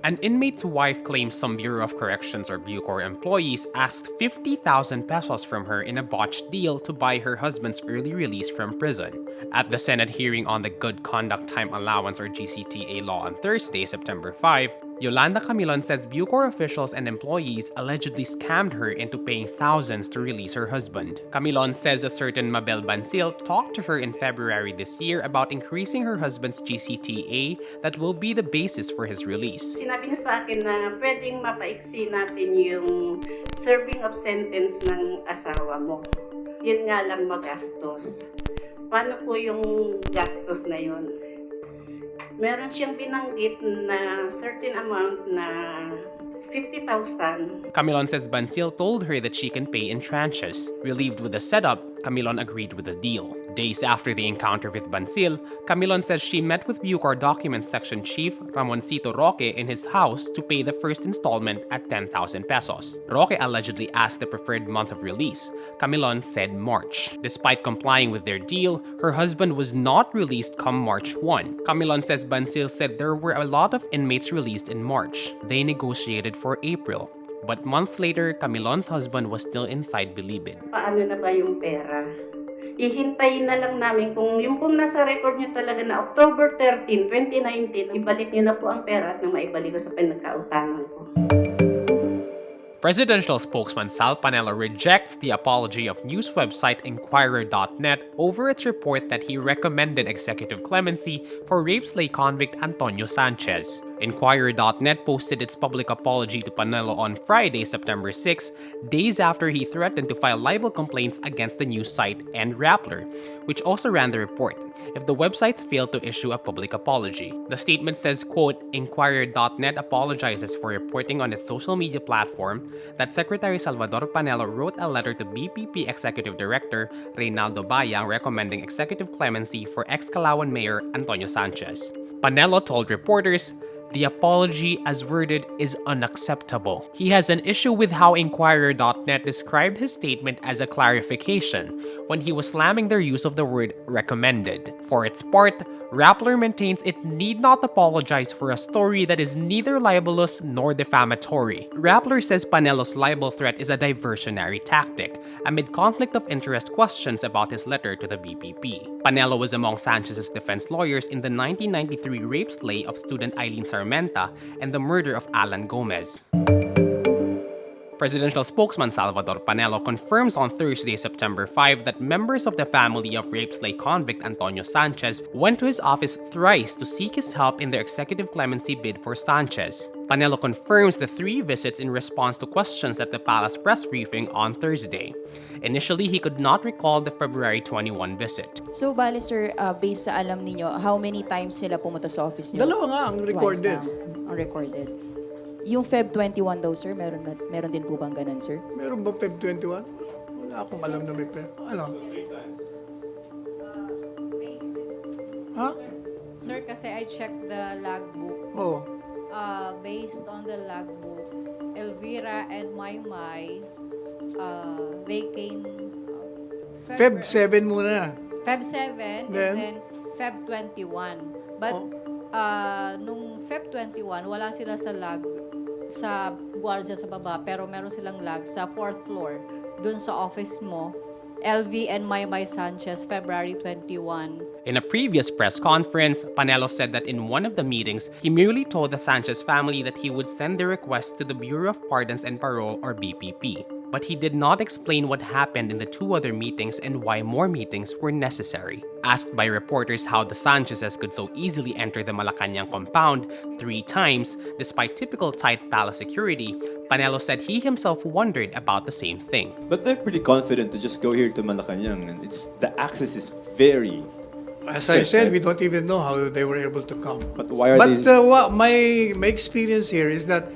An inmate's wife claims some Bureau of Corrections or BuCor employees asked 50,000 pesos from her in a botched deal to buy her husband's early release from prison. At the Senate hearing on the Good Conduct Time Allowance or GCTA law on Thursday, September 5, Yolanda Camilon says BuCor officials and employees allegedly scammed her into paying thousands to release her husband. Camilon says a certain Mabel Bancil talked to her in February this year about increasing her husband's GCTA that will be the basis for his release. Sinabi niya sa akin na pwedeng mapaiksi natin yung serving of sentence ng asawa mo. Yun nga lang magastos. Paano po yung gastos na yun? Meron siyang binanggit na certain amount na 50,000. Camilon says Bancil told her that she can pay in tranches. Relieved with the setup, Camilon agreed with the deal. Days after the encounter with Bancil, Camilon says she met with BuCor Documents Section Chief Ramoncito Roque in his house to pay the first installment at 10,000 pesos. Roque allegedly asked the preferred month of release. Camilon said March. Despite complying with their deal, her husband was not released come March 1. Camilon says Bancil said there were a lot of inmates released in March. They negotiated for April. But months later, Camilon's husband was still inside Bilibid. Paano na ba yung pera? Ihintayin na lang namin kung yung pong nasa record nyo talaga na October 13, 2019, ibalik nyo na po ang pera at nang maibalik ko sa pinagkautangan ko. Presidential spokesman Sal Panelo rejects the apology of news website Inquirer.net over its report that he recommended executive clemency for rape slay convict Antonio Sanchez. Inquirer.net posted its public apology to Panelo on Friday, September 6, days after he threatened to file libel complaints against the news site and Rappler, which also ran the report, if the websites failed to issue a public apology. The statement says, quote, Inquirer.net apologizes for reporting on its social media platform that Secretary Salvador Panelo wrote a letter to BPP Executive Director Reynaldo Bayang recommending executive clemency for ex-Calauan Mayor Antonio Sanchez. Panelo told reporters, the apology, as worded, is unacceptable. He has an issue with how Inquirer.net described his statement as a clarification when he was slamming their use of the word recommended. For its part, Rappler maintains it need not apologize for a story that is neither libelous nor defamatory. Rappler says Panelo's libel threat is a diversionary tactic amid conflict of interest questions about his letter to the BPP. Panelo was among Sanchez's defense lawyers in the 1993 rape slay of student Eileen Sarmenta and the murder of Alan Gomez. Presidential spokesman Salvador Panelo confirms on Thursday, September 5, that members of the family of rape slay convict Antonio Sanchez went to his office thrice to seek his help in their executive clemency bid for Sanchez. Panelo confirms the 3 visits in response to questions at the palace press briefing on Thursday. Initially, he could not recall the February 21 visit. So, bale sir, based sa alam ninyo, how many times sila pumunta sa office niyo? Dalawa nga ang recorded. Ang recorded. Yung Feb 21 daw, sir, meron din po bang ganun, sir? Meron ba Feb 21? Wala akong alam na may Feb. Ano? Ha? Sir, kasi I checked the logbook. Oo. Based on the logbook, Elvira and Maymay, they came Feb 7 muna. Feb 7 and then Feb 21. But nung Feb 21, wala sila sa gwardiya sa baba, pero meron silang lag sa 4th floor, dun sa office mo, LV and Maymay Sanchez, February 21. In a previous press conference, Panelo said that in one of the meetings, he merely told the Sanchez family that he would send the request to the Bureau of Pardons and Parole or BPP. But he did not explain what happened in the 2 other meetings and why more meetings were necessary. Asked by reporters how the Sanchezes could so easily enter the Malacanang compound 3 times despite typical tight palace security, Panelo said he himself wondered about the same thing. But they're pretty confident to just go here to Malacanang, and the access is very. As I said, we don't even know how they were able to come. But why are But they? my experience here is that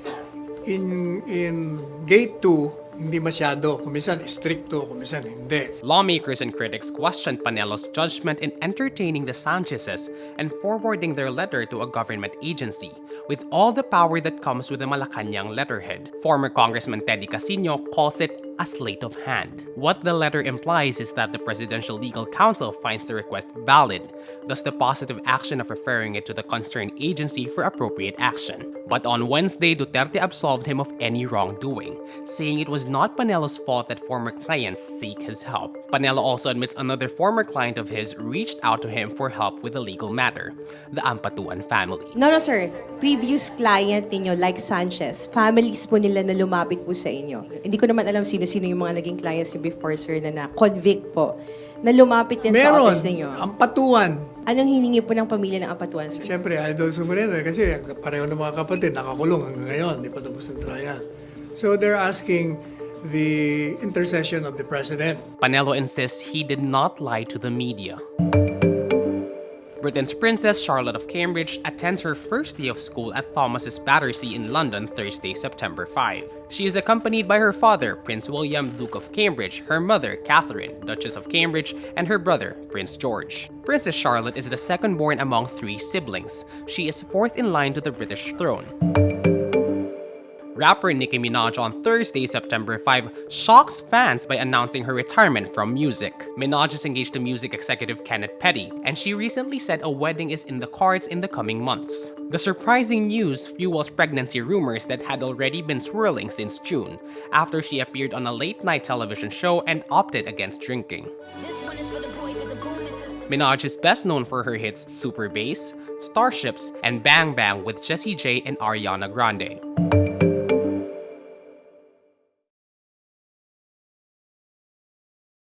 in gate 2, hindi masyado. Kuminsan stricto, kuminsan hindi. Lawmakers and critics questioned Panelo's judgment in entertaining the Sanchezes and forwarding their letter to a government agency, with all the power that comes with the Malacanang letterhead. Former Congressman Teddy Casino calls it a sleight of hand. What the letter implies is that the Presidential Legal Counsel finds the request valid, thus the positive action of referring it to the concerned agency for appropriate action. But on Wednesday, Duterte absolved him of any wrongdoing, saying it was not Panelo's fault that former clients seek his help. Panelo also admits another former client of his reached out to him for help with a legal matter, the Ampatuan family. No, sir. Previous client ninyo, like Sanchez, families po nila na lumapit po sa inyo. Hindi ko naman alam sino-sino yung mga naging clients niyo before, sir, na convict po, na lumapit din sa Meron, office ninyo. Ampatuan. Anong hiningi po ng pamilya ng Ampatuan, sir? Siyempre, idol sumunod kasi pareho ng mga kapatid nakakulong hanggang ngayon, di pa tapos ng trial. So they're asking the intercession of the president. Panelo insists he did not lie to the media. Britain's Princess Charlotte of Cambridge attends her first day of school at Thomas's Battersea in London Thursday, September 5. She is accompanied by her father, Prince William, Duke of Cambridge, her mother, Catherine, Duchess of Cambridge, and her brother, Prince George. Princess Charlotte is the second born among 3 siblings. She is 4th in line to the British throne. Rapper Nicki Minaj on Thursday, September 5, shocks fans by announcing her retirement from music. Minaj is engaged to music executive Kenneth Petty, and she recently said a wedding is in the cards in the coming months. The surprising news fuels pregnancy rumors that had already been swirling since June, after she appeared on a late-night television show and opted against drinking. Minaj is best known for her hits Super Bass, Starships, and Bang Bang with Jessie J and Ariana Grande.